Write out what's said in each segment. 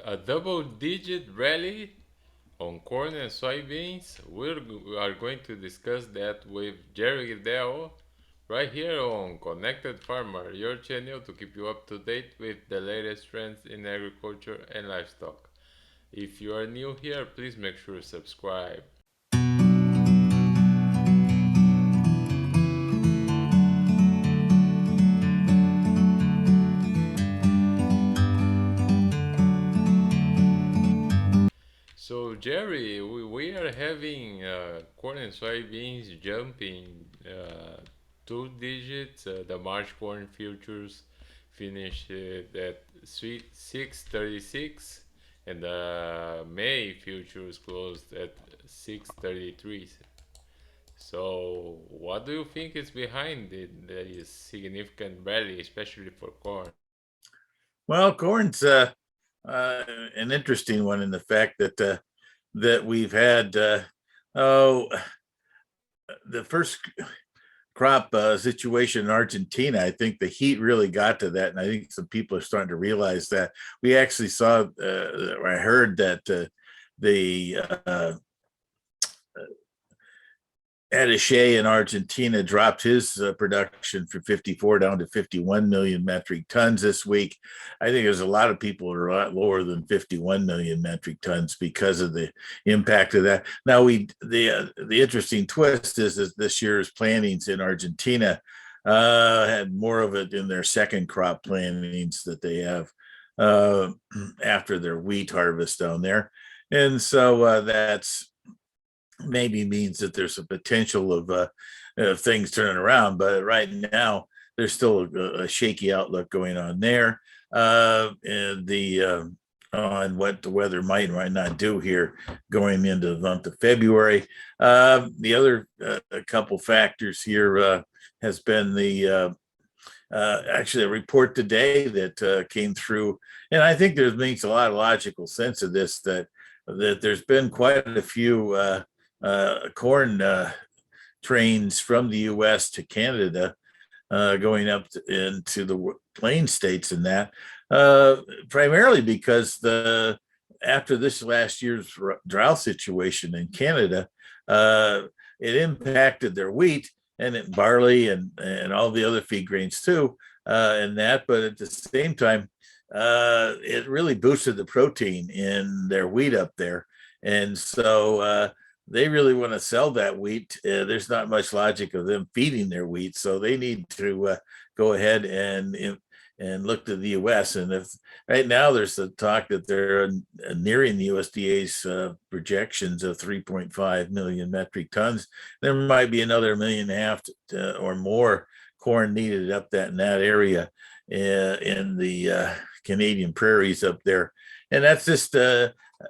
A double-digit rally on corn and soybeans. We are going to discuss that with Jerry Gidel right here on Connected Farmer, your channel to keep you up to date with the latest trends in agriculture and livestock. If you are new here, please make sure to subscribe. So, Jerry, we are having corn and soybeans jumping two digits. The March corn futures finished at 636, and the May futures closed at 633. So, what do you think is behind it? There is significant rally, especially for corn. Well, corn's an interesting one in the fact that we've had oh the first crop situation in Argentina. I think the heat really got to that, and I think some people are starting to realize that. We actually saw, I heard that the Attaché in Argentina dropped his production from 54 down to 51 million metric tons this week. I think there's a lot of people who are a lot lower than 51 million metric tons because of the impact of that. Now, the interesting twist is that this year's plantings in Argentina had more of it in their second crop plantings that they have uh, after their wheat harvest down there. And so that's maybe means that there's a potential of things turning around. But right now, there's still a shaky outlook going on there. And on what the weather might or might not do here going into the month of February. The other a couple factors here has been the actually a report today that came through, and I think there makes a lot of logical sense of this that there's been quite a few corn trains from the U.S. to Canada going up into the plain states and that primarily because the after this last year's drought situation in Canada, uh, it impacted their wheat and barley and all the other feed grains too, and that. But at the same time, it really boosted the protein in their wheat up there, and so they really want to sell that wheat. There's not much logic of them feeding their wheat, so they need to go ahead and look to the U.S. And if right now there's the talk that they're nearing the USDA's projections of 3.5 million metric tons, there might be another million and a half or more corn needed up that in that area in the Canadian prairies up there, and that's just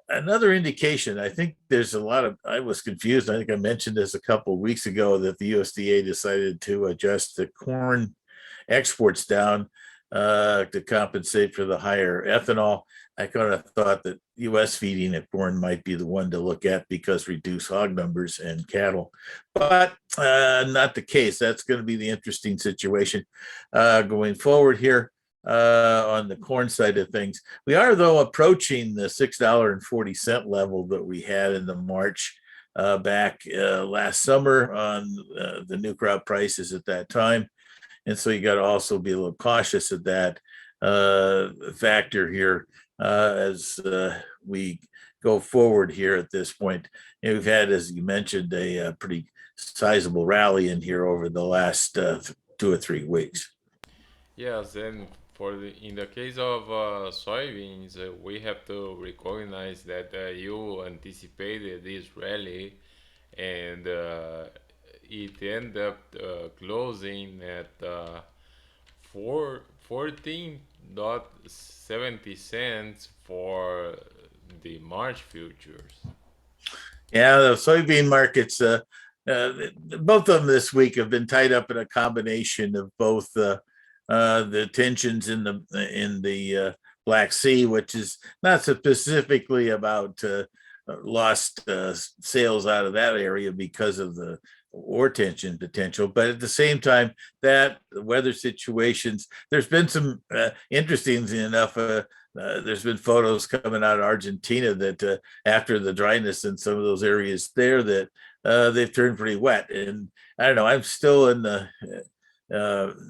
another indication. I think there's a lot of. I was confused. I think I mentioned this a couple of weeks ago that the USDA decided to adjust the corn exports down to compensate for the higher ethanol. I kind of thought that U.S. feeding of corn might be the one to look at because reduce hog numbers and cattle, but not the case. That's going to be the interesting situation going forward here on the corn side of things. We are, though, approaching the $6.40 level that we had in the March back last summer on the new crop prices at that time. And so you got to also be a little cautious of that factor here as we go forward here at this point. And we've had, as you mentioned, a pretty sizable rally in here over the last 2 or 3 weeks. Yes, and in the case of soybeans, we have to recognize that you anticipated this rally, and it ended up closing at 14.70 for the March futures. Yeah, the soybean markets, both of them this week have been tied up in a combination of both the tensions in the Black Sea, which is not specifically about lost sales out of that area because of the war tension potential, but at the same time, that the weather situations. There's been some interesting enough there's been photos coming out of Argentina that after the dryness in some of those areas there, that they've turned pretty wet. And I don't know, I'm still in the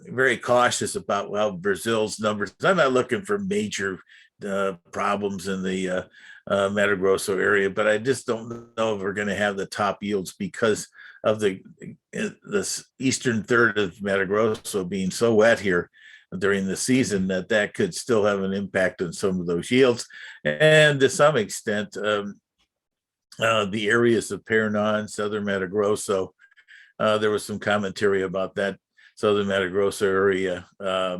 very cautious about, well, Brazil's numbers. I'm not looking for major problems in the Mato Grosso area, but I just don't know if we're going to have the top yields because of the eastern third of Mato Grosso being so wet here during the season that could still have an impact on some of those yields. And to some extent, the areas of Paraná, southern Mato Grosso, there was some commentary about that southern Mato Grosso area uh,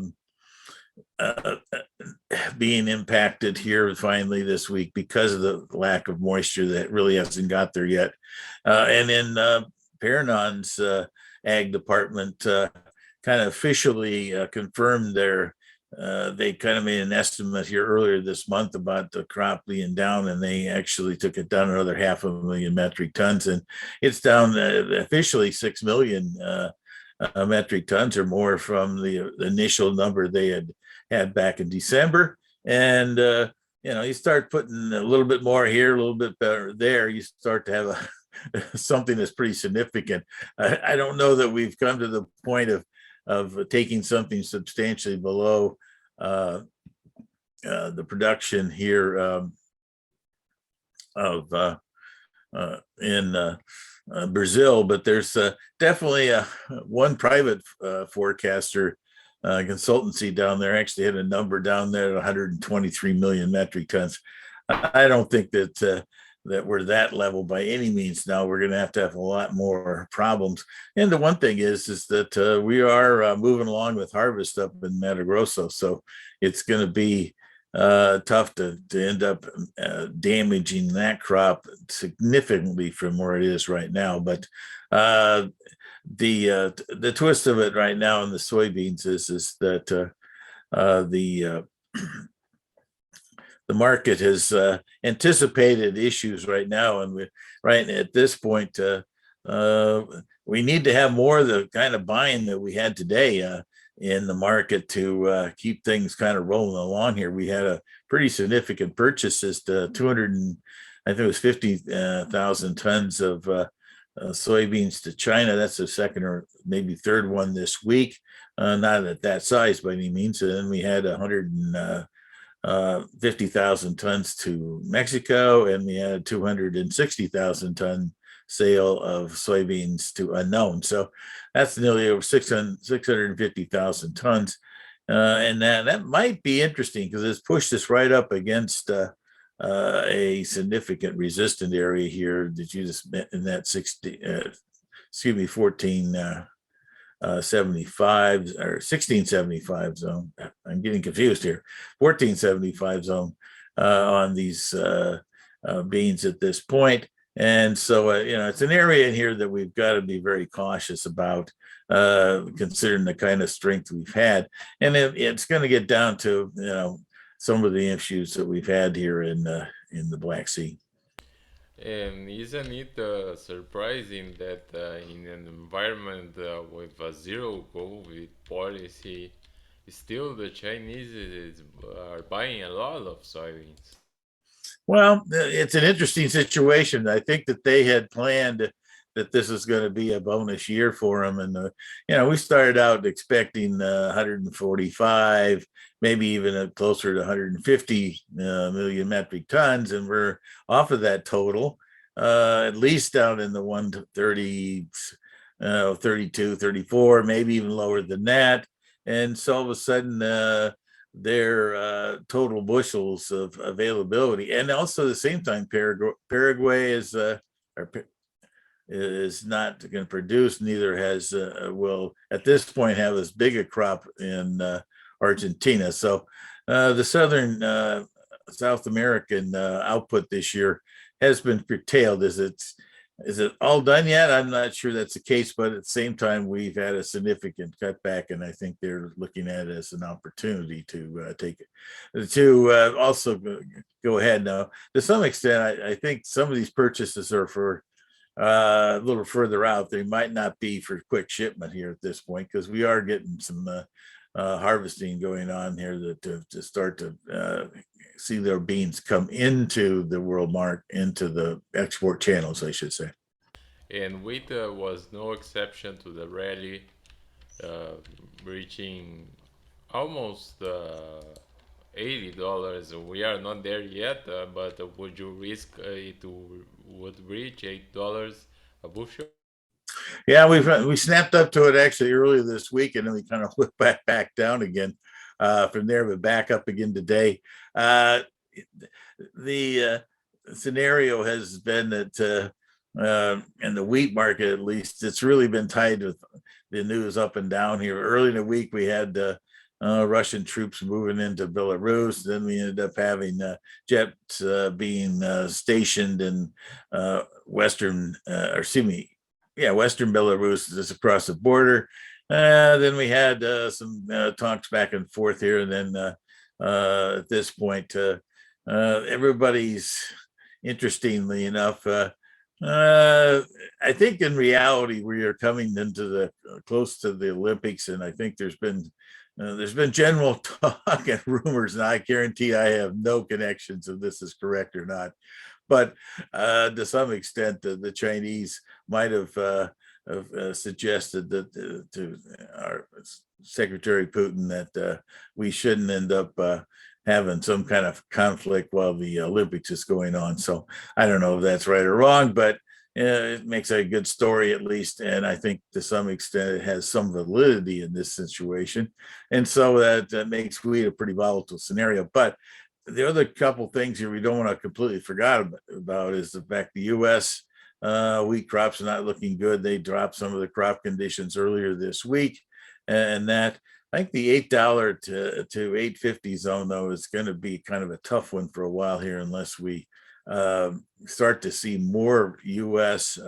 being impacted here finally this week because of the lack of moisture that really hasn't got there yet. And then Paraná's ag department kind of officially confirmed they kind of made an estimate here earlier this month about the crop being down, and they actually took it down another 500,000 metric tons, and it's down officially 6 million metric tons or more from the initial number they had back in December. And you start putting a little bit more here, a little bit better there, you start to have something that's pretty significant. I don't know that we've come to the point of taking something substantially below the production here of in Brazil, but there's definitely one private forecaster consultancy down there actually had a number down there at 123 million metric tons. I don't think that we're that level by any means now. We're going to have a lot more problems. And the one thing is that we are moving along with harvest up in Mato Grosso, so it's going to be tough to end up damaging that crop significantly from where it is right now. But the twist of it right now in the soybeans is that the market has anticipated issues right now, and right at this point we need to have more of the kind of buying that we had today in the market to keep things kind of rolling along here. We had a pretty significant purchases to 200 and I think it was 50,000 tons of soybeans to China. That's the second or maybe third one this week. Not at that size by any means. And then we had 150,000 tons to Mexico, and we had 260,000 ton sale of soybeans to unknown. So that's nearly over 650,000 tons. And that might be interesting because it's pushed us right up against a significant resistant area here that you just met in that 1475 or 1675 zone. I'm getting confused here. 1475 zone on these beans at this point. And so, it's an area in here that we've got to be very cautious about, considering the kind of strength we've had. And it's going to get down to, some of the issues that we've had here in the Black Sea. And isn't it surprising that in an environment with a zero COVID policy, still the Chinese are buying a lot of soybeans? Well, it's an interesting situation. I think that they had planned that this is going to be a bonus year for them, and we started out expecting 145, maybe even closer to 150 million metric tons, and we're off of that total, at least down in the 130, 32, 34, maybe even lower than that. And so all of a sudden, their total bushels of availability, and also at the same time, Paraguay is not going to produce. Neither will at this point have as big a crop in Argentina. So the southern South American output this year has been curtailed. Is it all done yet? I'm not sure that's the case, but at the same time, we've had a significant cutback, and I think they're looking at it as an opportunity to take it, to also go ahead. Now, to some extent, I think some of these purchases are for a little further out. They might not be for quick shipment here at this point, because we are getting some harvesting going on here to start to see their beans come into the world market, into the export channels, I should say. And wheat was no exception to the rally, uh, reaching almost $80. We are not there yet, but would you risk it would reach $8 a bushel? Yeah, we snapped up to it actually earlier this week, and then we kind of whipped back down again from there, but back up again today. Uh, the scenario has been that in the wheat market, at least, it's really been tied with the news up and down here. Early in the week, we had Russian troops moving into Belarus. Then we ended up having jets being stationed in Western, or excuse me, yeah, Western Belarus, just across the border. Then we had some talks back and forth here, and then at this point, everybody's, interestingly enough, I think in reality we are coming into the close to the Olympics, and I think there's been general talk and rumors, and I guarantee I have no connections if this is correct or not. But to some extent, the Chinese might have suggested that to our Secretary Putin that we shouldn't end up having some kind of conflict while the Olympics is going on. So I don't know if that's right or wrong, but it makes a good story at least, and I think to some extent it has some validity in this situation, and so that makes wheat a pretty volatile scenario. But the other couple things here we don't want to completely forget about is the fact the U.S. Wheat crops are not looking good. They dropped some of the crop conditions earlier this week, and that I think the $8 to 8.50 zone though is going to be kind of a tough one for a while here unless we start to see more U.S.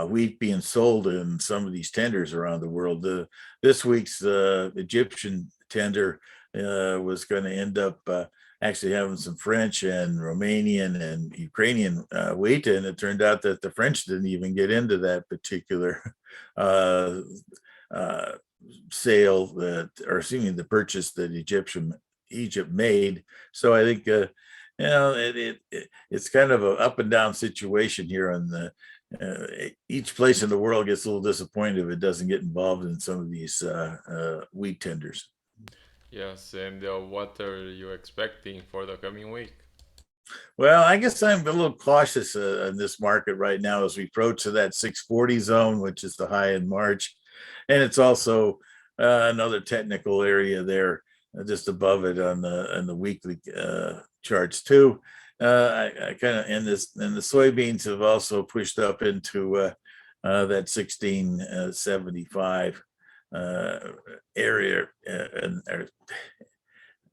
Wheat being sold in some of these tenders around the world. This week's Egyptian tender was going to end up actually having some French and Romanian and Ukrainian wheat, and it turned out that the French didn't even get into that particular uh, uh, sale that, or assuming the purchase that Egypt made. So I think it's kind of an up and down situation here on the. Each place in the world gets a little disappointed if it doesn't get involved in some of these wheat tenders. Yes, and what are you expecting for the coming week? Well, I guess I'm a little cautious in this market right now as we approach to that 640 zone, which is the high in March. And it's also another technical area there, just above it on the weekly charts too. I kind of, and the soybeans have also pushed up into that 1675 area,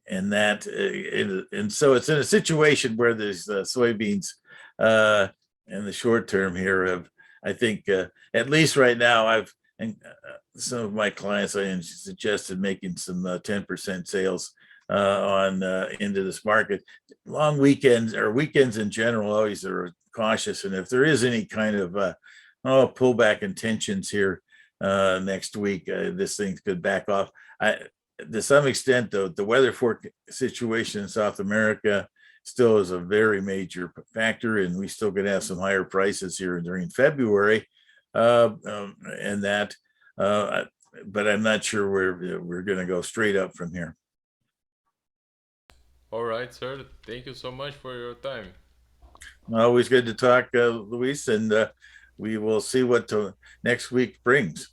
and that and so it's in a situation where there's soybeans in the short term here of, I think at least right now, I've and some of my clients I suggested making some 10% sales on into this market. Long weekends, or weekends in general, always are cautious, and if there is any kind of pullback intentions here next week, this thing could back off. To some extent, the weather situation in South America still is a very major factor, and we still could have some higher prices here during February, and that. But I'm not sure we're going to go straight up from here. All right, sir. Thank you so much for your time. Always good to talk, Luis, and we will see what next week brings.